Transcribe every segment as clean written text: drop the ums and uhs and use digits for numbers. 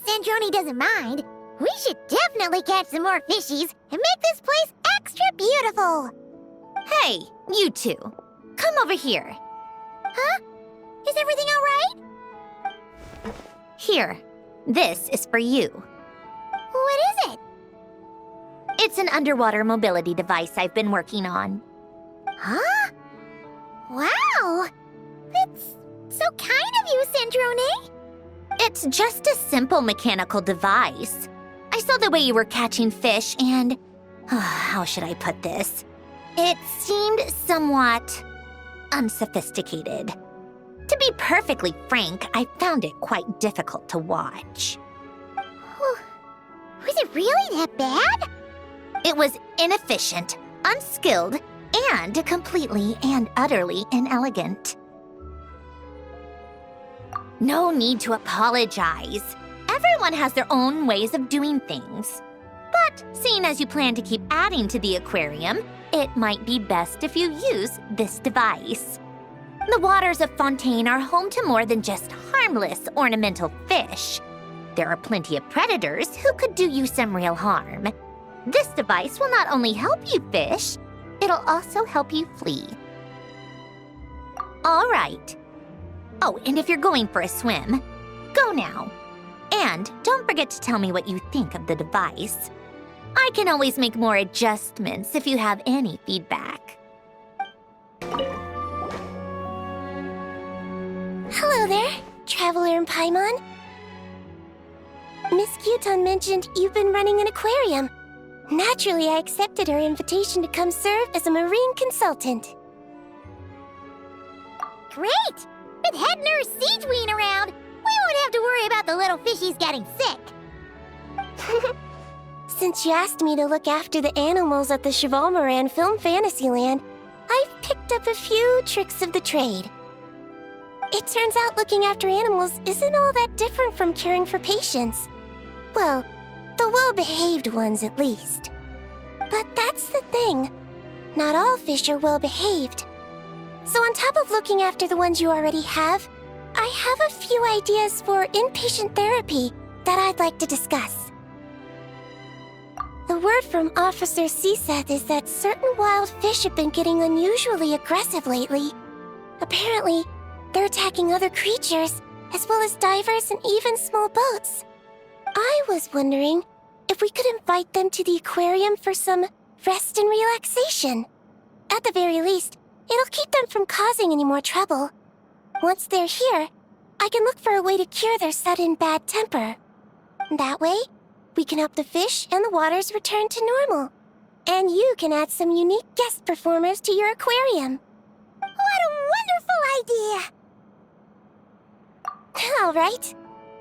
Sandroni doesn't mind, we should definitely catch some more fishies and make this place extra beautiful. Hey, you two. Come over here. Huh? Is everything all right? Here. This is for you. What is it? It's an underwater mobility device I've been working on. Huh? Wow! That's so kind of you, Sandrone. It's just a simple mechanical device. I saw the way you were catching fish and... how should I put this? It seemed somewhat unsophisticated. To be perfectly frank, I found it quite difficult to watch. Was it really that bad? It was inefficient, unskilled, and completely and utterly inelegant. No need to apologize. Everyone has their own ways of doing things. But seeing as you plan to keep adding to the aquarium, it might be best if you use this device. The waters of Fontaine are home to more than just harmless ornamental fish. There are plenty of predators who could do you some real harm. This device will not only help you fish, it'll also help you flee. All right. Oh, and if you're going for a swim, go now. And don't forget to tell me what you think of the device. I can always make more adjustments if you have any feedback. Hello there, Traveler and Paimon. Miss Kyuton mentioned you've been running an aquarium. Naturally, I accepted her invitation to come serve as a marine consultant. Great! With head nurse Siegeween around, we won't have to worry about the little fishies getting sick. Since you asked me to look after the animals at the Chevalmoran Film Fantasyland, I've picked up a few tricks of the trade. It turns out looking after animals isn't all that different from caring for patients. Well, the well-behaved ones at least. But that's the thing. Not all fish are well-behaved. So on top of looking after the ones you already have, I have a few ideas for inpatient therapy that I'd like to discuss. The word from Officer Siseth is that certain wild fish have been getting unusually aggressive lately. Apparently, they're attacking other creatures, as well as divers and even small boats. I was wondering if we could invite them to the aquarium for some rest and relaxation. At the very least, it'll keep them from causing any more trouble. Once they're here, I can look for a way to cure their sudden bad temper. That way, we can help the fish and the waters return to normal. And you can add some unique guest performers to your aquarium. What a wonderful idea! All right.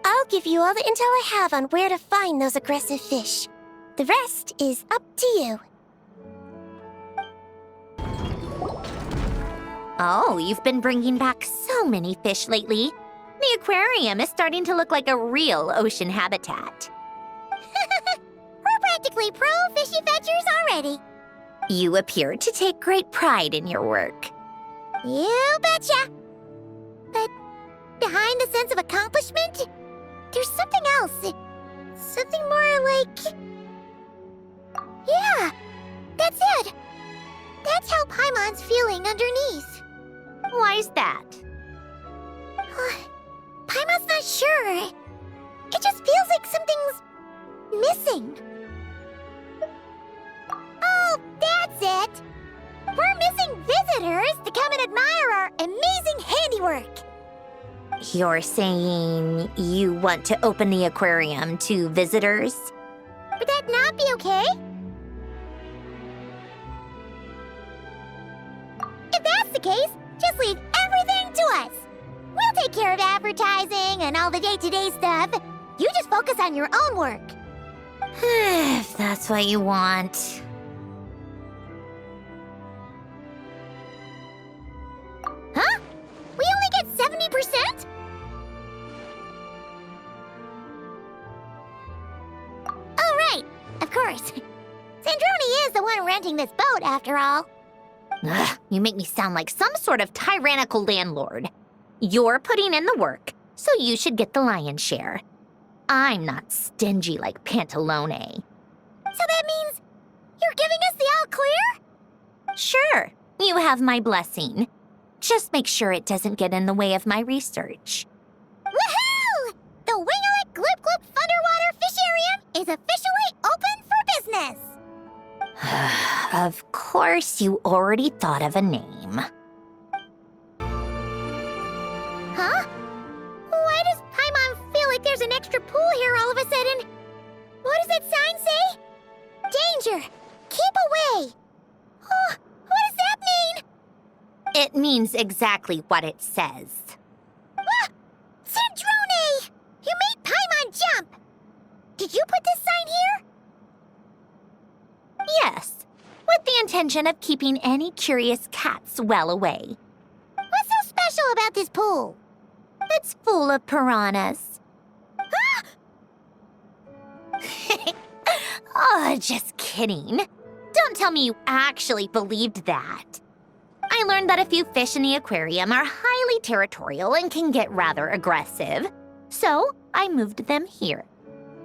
I'll give you all the intel I have on where to find those aggressive fish. The rest is up to you. Oh, you've been bringing back so many fish lately. The aquarium is starting to look like a real ocean habitat. We're practically pro fishy fetchers already. You appear to take great pride in your work. You betcha. But behind the sense of accomplishment, there's something else. Something more like... Yeah, that's it. That's how Paimon's feeling underneath. Why's that? Paimon's not sure. It just feels like something's missing. Oh, that's it! We're missing visitors to come and admire our amazing handiwork. You're saying you want to open the aquarium to visitors? Would that not be okay? If that's the case, just leave everything to us. We'll take care of advertising and all the day-to-day stuff. You just focus on your own work. If that's what you want. Huh? We only get 70%? Oh, right. Of course. Sandrone is the one renting this boat, after all. Ugh, you make me sound like some sort of tyrannical landlord. You're putting in the work, so you should get the lion's share. I'm not stingy like Pantalone. So that means you're giving us the all clear? Sure, you have my blessing. Just make sure it doesn't get in the way of my research. Woohoo! The Winglet Gloop Gloop Underwater Fisharium is officially open for business! Of course, you already thought of a name. Huh? Why does Paimon feel like there's an extra pool here all of a sudden? What does that sign say? Danger! Keep away! Oh, what does that mean? It means exactly what it says. Ah! Sandrone! You made Paimon jump! Did you put this sign here? Yes, with the intention of keeping any curious cats well away. What's so special about this pool? It's full of piranhas. Oh, just kidding. Don't tell me you actually believed that. I learned that a few fish in the aquarium are highly territorial and can get rather aggressive. So I moved them here.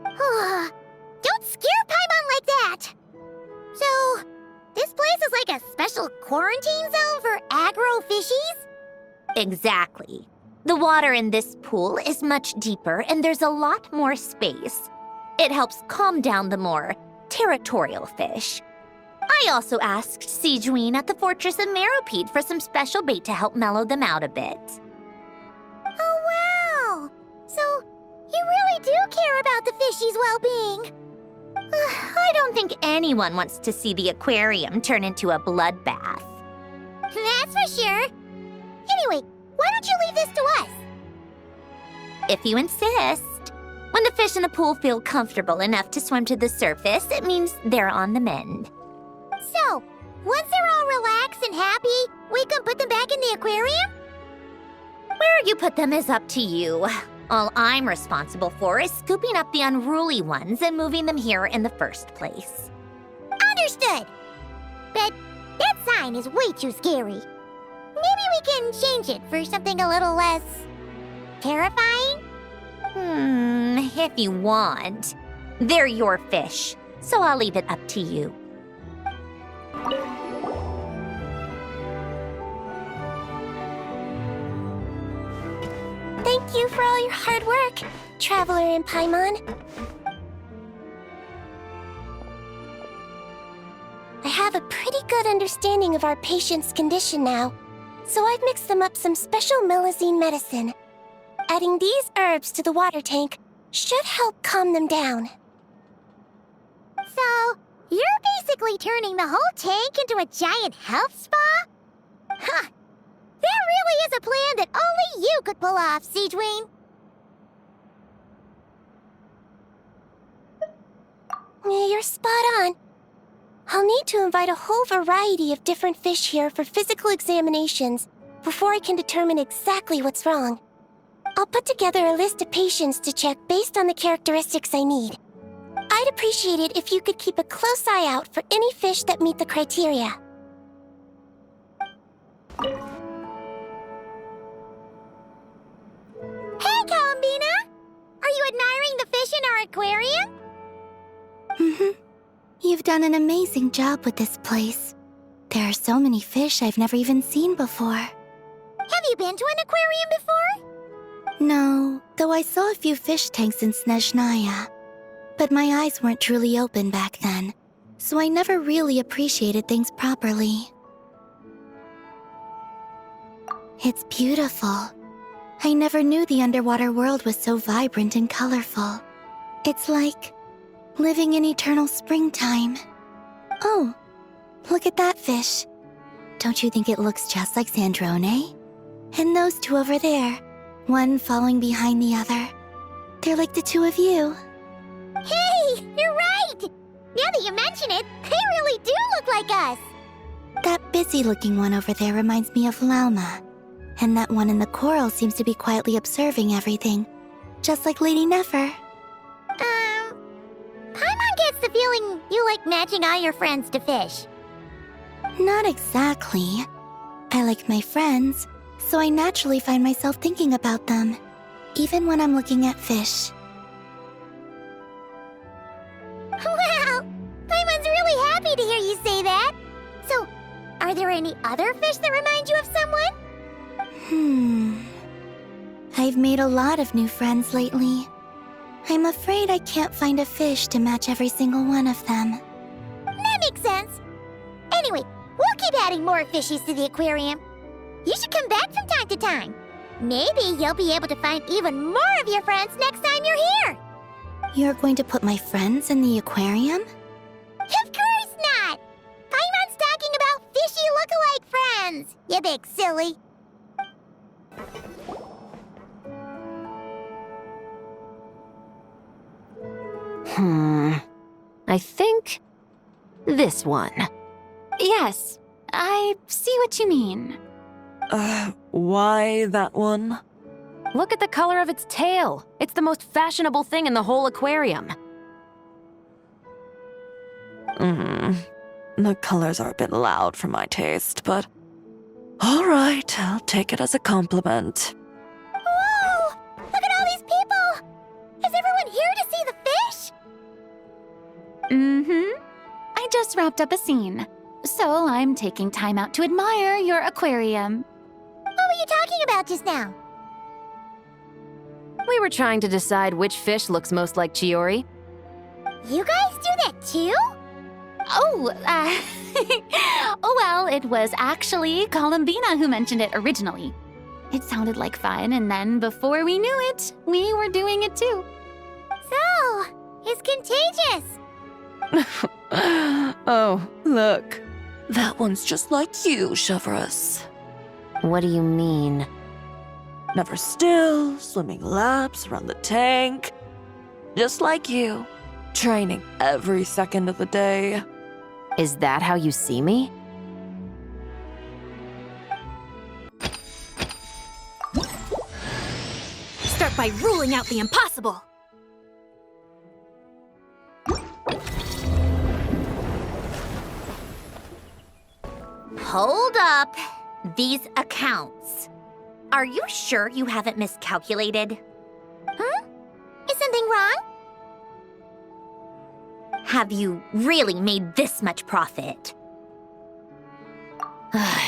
Don't scare Paimon like that! So, this place is like a special quarantine zone for aggro fishies? Exactly. The water in this pool is much deeper and there's a lot more space. It helps calm down the more territorial fish. I also asked Sijuin at the Fortress of Meropede for some special bait to help mellow them out a bit. Oh, wow! So, you really do care about the fishies' well-being? I don't think anyone wants to see the aquarium turn into a bloodbath. That's for sure. Anyway, why don't you leave this to us? If you insist. When the fish in the pool feel comfortable enough to swim to the surface, it means they're on the mend. So, once they're all relaxed and happy, we can put them back in the aquarium? Where you put them is up to you. All I'm responsible for is scooping up the unruly ones and moving them here in the first place. Understood. But that sign is way too scary. Maybe we can change it for something a little less terrifying? If you want. They're your fish, so I'll leave it up to you. Thank you for all your hard work, Traveler in Paimon. I have a pretty good understanding of our patient's condition now, so I've mixed them up some special melazine medicine. Adding these herbs to the water tank should help calm them down. So, you're basically turning the whole tank into a giant health spa? Huh! That really is a plan that only you could pull off, Sijuin. You're spot on. I'll need to invite a whole variety of different fish here for physical examinations before I can determine exactly what's wrong. I'll put together a list of patients to check based on the characteristics I need. I'd appreciate it if you could keep a close eye out for any fish that meet the criteria. Hey, Columbina! Are you admiring the fish in our aquarium? You've done an amazing job with this place. There are so many fish I've never even seen before. Have you been to an aquarium before? No, though I saw a few fish tanks in Snezhnaya. But my eyes weren't truly open back then, so I never really appreciated things properly. It's beautiful. I never knew the underwater world was so vibrant and colorful. It's like living in eternal springtime. Oh, look at that fish. Don't you think it looks just like Sandrone? And those two over there, one following behind the other. They're like the two of you. Hey, you're right! Now that you mention it, they really do look like us! That busy-looking one over there reminds me of Lauma. And that one in the coral seems to be quietly observing everything, just like Lady Nefer. Paimon gets the feeling you like matching all your friends to fish. Not exactly. I like my friends, so I naturally find myself thinking about them, even when I'm looking at fish. Wow! Paimon's really happy to hear you say that! So, are there any other fish that remind you of someone? I've made a lot of new friends lately. I'm afraid I can't find a fish to match every single one of them. That makes sense. Anyway, we'll keep adding more fishies to the aquarium. You should come back from time to time. Maybe you'll be able to find even more of your friends next time you're here. You're going to put my friends in the aquarium? Of course not! Paimon's talking about fishy look-alike friends, you big silly. I think this one. Yes, I see what you mean. Why that one? Look at the color of its tail. It's the most fashionable thing in the whole aquarium. The colors are a bit loud for my taste, but... Alright, I'll take it as a compliment. Whoa! Look at all these people! Is everyone here to see the fish? I just wrapped up a scene, so I'm taking time out to admire your aquarium. What were you talking about just now? We were trying to decide which fish looks most like Chiori. You guys do that too? Oh, oh well, it was actually Columbina who mentioned it originally. It sounded like fun, and then before we knew it, we were doing it too. So, it's contagious. Oh, look. That one's just like you, Chevrus. What do you mean? Never still, swimming laps around the tank. Just like you. Training every second of the day. Is that how you see me? Start by ruling out the impossible. Hold up. These accounts. Are you sure you haven't miscalculated? Huh? Is something wrong? Have you really made this much profit?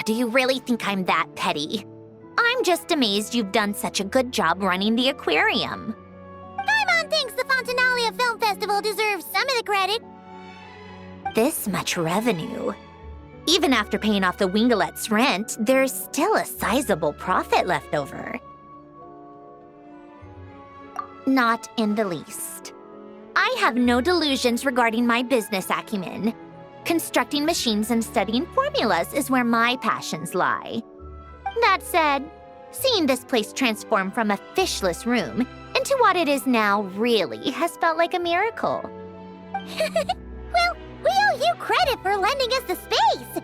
Do you really think I'm that petty? I'm just amazed you've done such a good job running the aquarium. Paimon thinks the Fontinal Film Festival deserves some of the credit. This much revenue. Even after paying off the Wingalet's rent, there's still a sizable profit left over. Not in the least. I have no delusions regarding my business acumen. Constructing machines and studying formulas is where my passions lie. That said, seeing this place transform from a fishless room into what it is now really has felt like a miracle. Well, we owe you credit for lending us the space.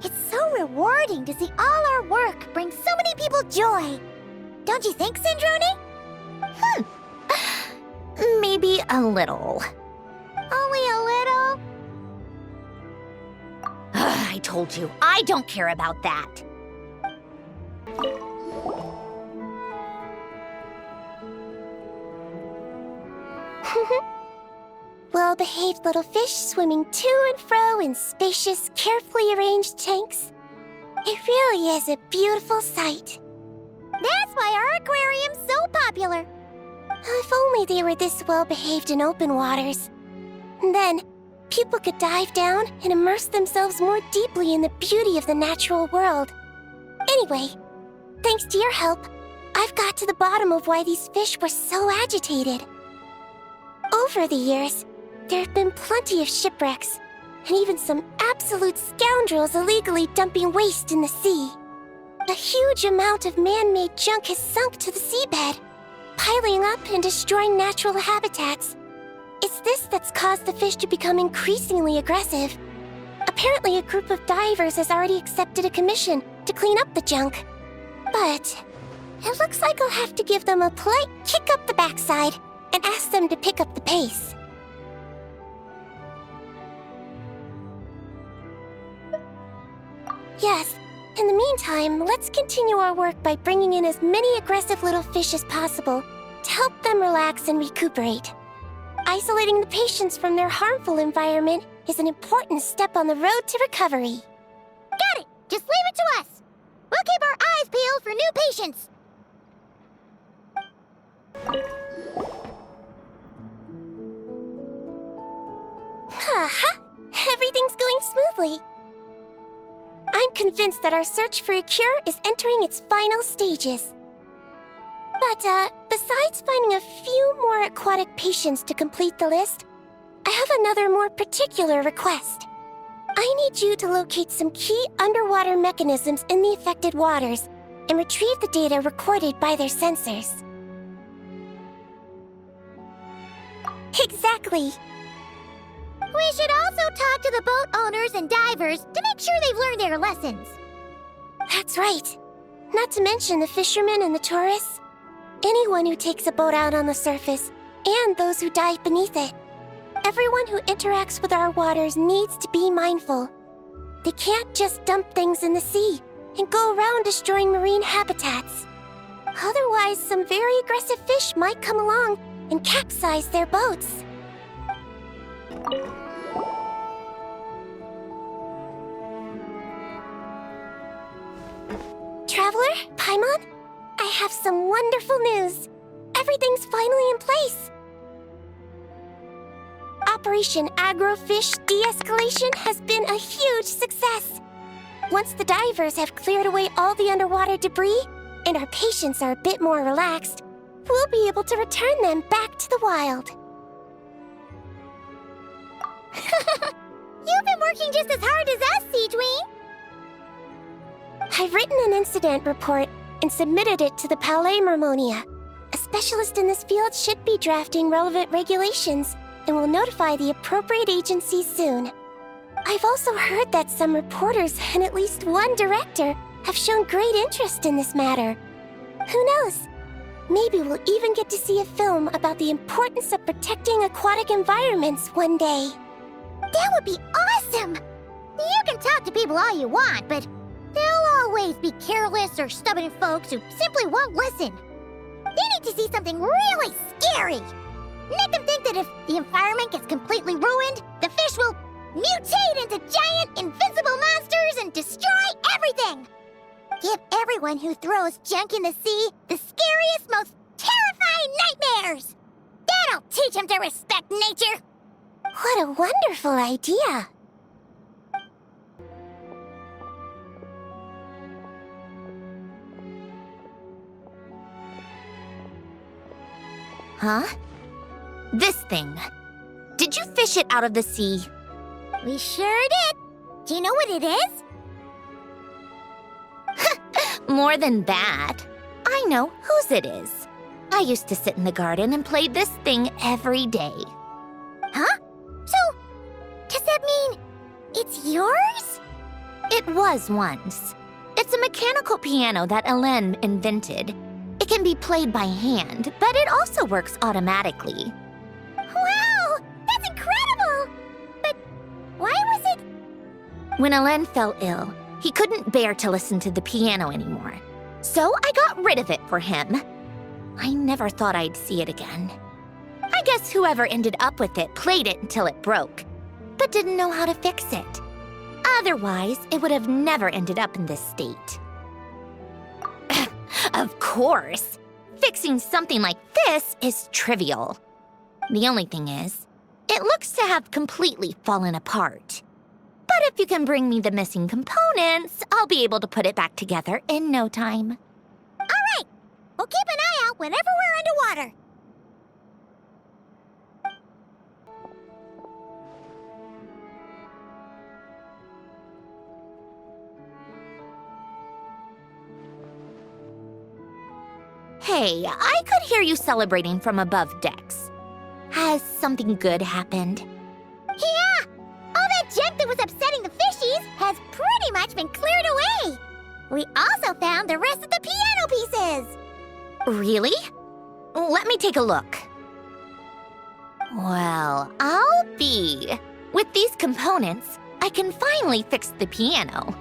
It's so rewarding to see all our work bring so many people joy. Don't you think, Sandrone? Maybe a little. Only a little? I told you, I don't care about that. Well-behaved little fish swimming to and fro in spacious, carefully arranged tanks. It really is a beautiful sight. That's That's why our aquarium's so popular. If only they were this well behaved in open waters. And then, people could dive down and immerse themselves more deeply in the beauty of the natural world. Anyway, thanks to your help, I've got to the bottom of why these fish were so agitated. Over the years, there have been plenty of shipwrecks, and even some absolute scoundrels illegally dumping waste in the sea. A huge amount of man-made junk has sunk to the seabed, piling up and destroying natural habitats. It's this that's caused the fish to become increasingly aggressive. Apparently, a group of divers has already accepted a commission to clean up the junk. But it looks like I'll have to give them a polite kick up the backside and ask them to pick up the pace. Yes, in the meantime, let's continue our work by bringing in as many aggressive little fish as possible to help them relax and recuperate. Isolating the patients from their harmful environment is an important step on the road to recovery. Got it! Just leave it to us! We'll keep our eyes peeled for new patients! Haha! Everything's going smoothly. I'm convinced that our search for a cure is entering its final stages. But, besides finding a few more aquatic patients to complete the list, I have another more particular request. I need you to locate some key underwater mechanisms in the affected waters and retrieve the data recorded by their sensors. Exactly. We should also talk to the boat owners and divers to make sure they've learned their lessons. That's right. Not to mention the fishermen and the tourists. Anyone who takes a boat out on the surface, and those who dive beneath it. Everyone who interacts with our waters needs to be mindful. They can't just dump things in the sea and go around destroying marine habitats. Otherwise, some very aggressive fish might come along and capsize their boats. Traveler, Paimon, I have some wonderful news. Everything's finally in place. Operation Agrofish De-Escalation has been a huge success. Once the divers have cleared away all the underwater debris, and our patients are a bit more relaxed, we'll be able to return them back to the wild. You've been working just as hard as us, Seedween. I've written an incident report and submitted it to the Palais Mermonia. A specialist in this field should be drafting relevant regulations and will notify the appropriate agencies soon. I've also heard that some reporters and at least one director have shown great interest in this matter. Who knows? Maybe we'll even get to see a film about the importance of protecting aquatic environments one day. That would be awesome! You can talk to people all you want, but there'll always be careless or stubborn folks who simply won't listen. They need to see something really scary. Make them think that if the environment gets completely ruined, the fish will mutate into giant, invincible monsters and destroy everything. Give everyone who throws junk in the sea the scariest, most terrifying nightmares. That'll teach them to respect nature. What a wonderful idea! Huh? This thing. Did you fish it out of the sea? We sure did. Do you know what it is? More than that. I know whose it is. I used to sit in the garden and play this thing every day. Huh? So, does that mean it's yours? It was once. It's a mechanical piano that Hélène invented. It can be played by hand, but it also works automatically. Wow! That's incredible! But why was it... When Hélène fell ill, he couldn't bear to listen to the piano anymore. So I got rid of it for him. I never thought I'd see it again. I guess whoever ended up with it played it until it broke, but didn't know how to fix it. Otherwise, it would have never ended up in this state. Of course. Fixing something like this is trivial. The only thing is, it looks to have completely fallen apart. But if you can bring me the missing components, I'll be able to put it back together in no time. All right. We'll keep an eye out whenever we're underwater. Hey, I could hear you celebrating from above decks. Has something good happened? Yeah! All that junk that was upsetting the fishies has pretty much been cleared away. We also found the rest of the piano pieces. Really? Let me take a look. Well, I'll be. With these components, I can finally fix the piano.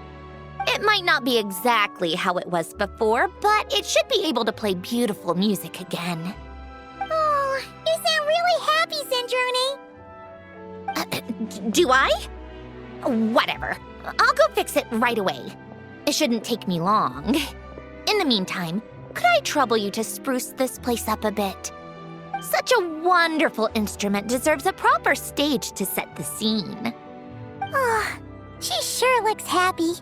It might not be exactly how it was before, but it should be able to play beautiful music again. Oh, you sound really happy, Centrone. Do I? Whatever. I'll go fix it right away. It shouldn't take me long. In the meantime, could I trouble you to spruce this place up a bit? Such a wonderful instrument deserves a proper stage to set the scene. Oh, she sure looks happy.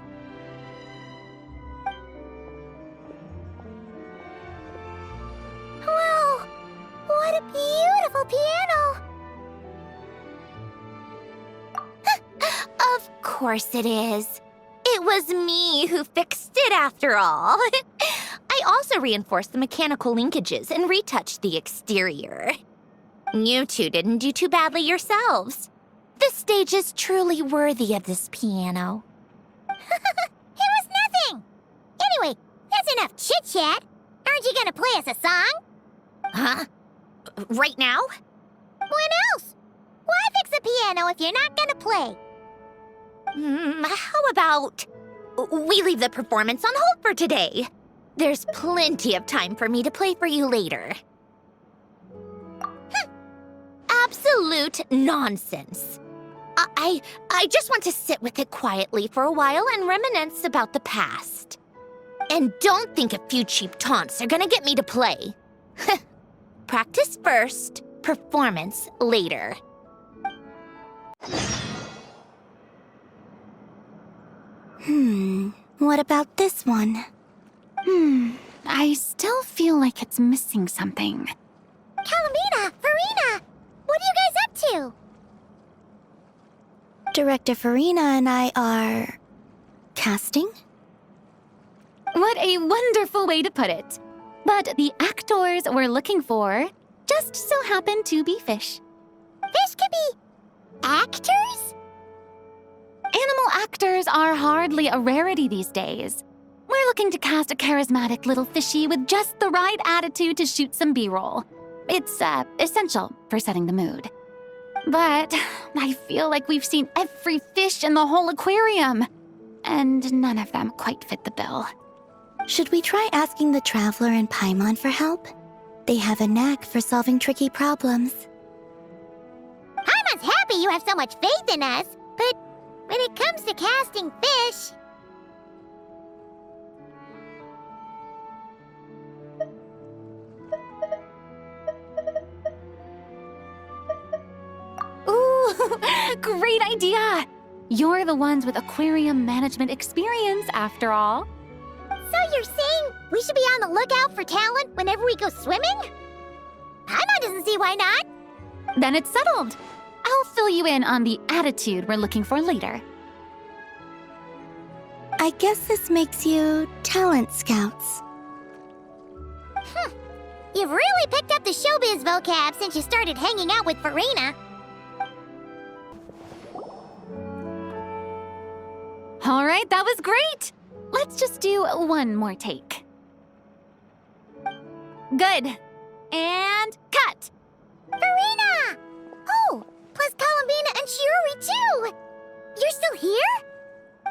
Wow, what a beautiful piano! Of course it is. It was me who fixed it after all. I also reinforced the mechanical linkages and retouched the exterior. You two didn't do too badly yourselves. This stage is truly worthy of this piano. It was nothing! Anyway, that's enough chit-chat. Aren't you gonna play us a song? Huh? Right now? When else? Why fix a piano if you're not gonna play? How about we leave the performance on hold for today? There's plenty of time for me to play for you later. Absolute nonsense. I just want to sit with it quietly for a while and reminisce about the past. And don't think a few cheap taunts are gonna get me to play. Practice first, performance later. What about this one? I still feel like it's missing something. Calamina, Verena, what are you guys up to? Director Farina and I are... casting? What a wonderful way to put it. But the actors we're looking for just so happen to be fish. Fish could be actors? Animal actors are hardly a rarity these days. We're looking to cast a charismatic little fishy with just the right attitude to shoot some B-roll. It's essential for setting the mood. But I feel like we've seen every fish in the whole aquarium, and none of them quite fit the bill. Should we try asking the Traveler and Paimon for help? They have a knack for solving tricky problems. Paimon's happy you have so much faith in us, but when it comes to casting fish... Ooh, great idea! You're the ones with aquarium management experience, after all. So you're saying we should be on the lookout for talent whenever we go swimming? Paimon doesn't see why not. Then it's settled. I'll fill you in on the attitude we're looking for later. I guess this makes you talent scouts. You've really picked up the showbiz vocab since you started hanging out with Verena. All right, that was great. Let's just do one more take. Good. And cut. Verena! Oh, plus Columbina and Shiori too! You're still here?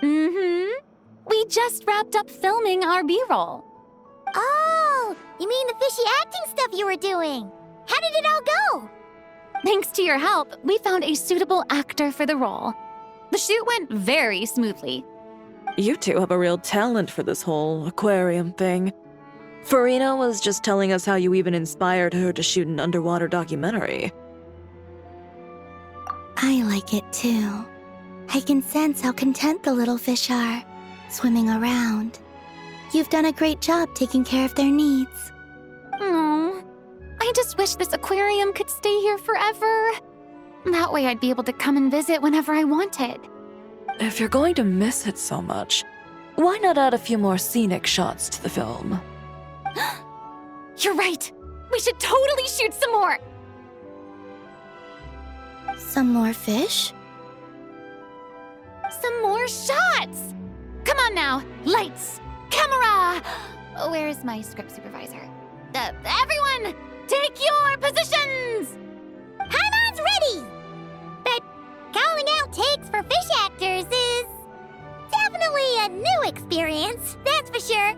Mm-hmm. We just wrapped up filming our B-roll. Oh, you mean the fishy acting stuff you were doing? How did it all go? Thanks to your help, we found a suitable actor for the role. The shoot went very smoothly. You two have a real talent for this whole aquarium thing. Farina was just telling us how you even inspired her to shoot an underwater documentary. I like it too. I can sense how content the little fish are, swimming around. You've done a great job taking care of their needs. Aww. I just wish this aquarium could stay here forever. That way I'd be able to come and visit whenever I wanted. If you're going to miss it so much, why not add a few more scenic shots to the film? You're right. We should totally shoot some more. Some more fish? Some more shots! Come on now! Lights! Camera! Where's my script supervisor? Everyone! Take your positions! Hanon's ready! But calling out takes for fish actors is definitely a new experience, that's for sure.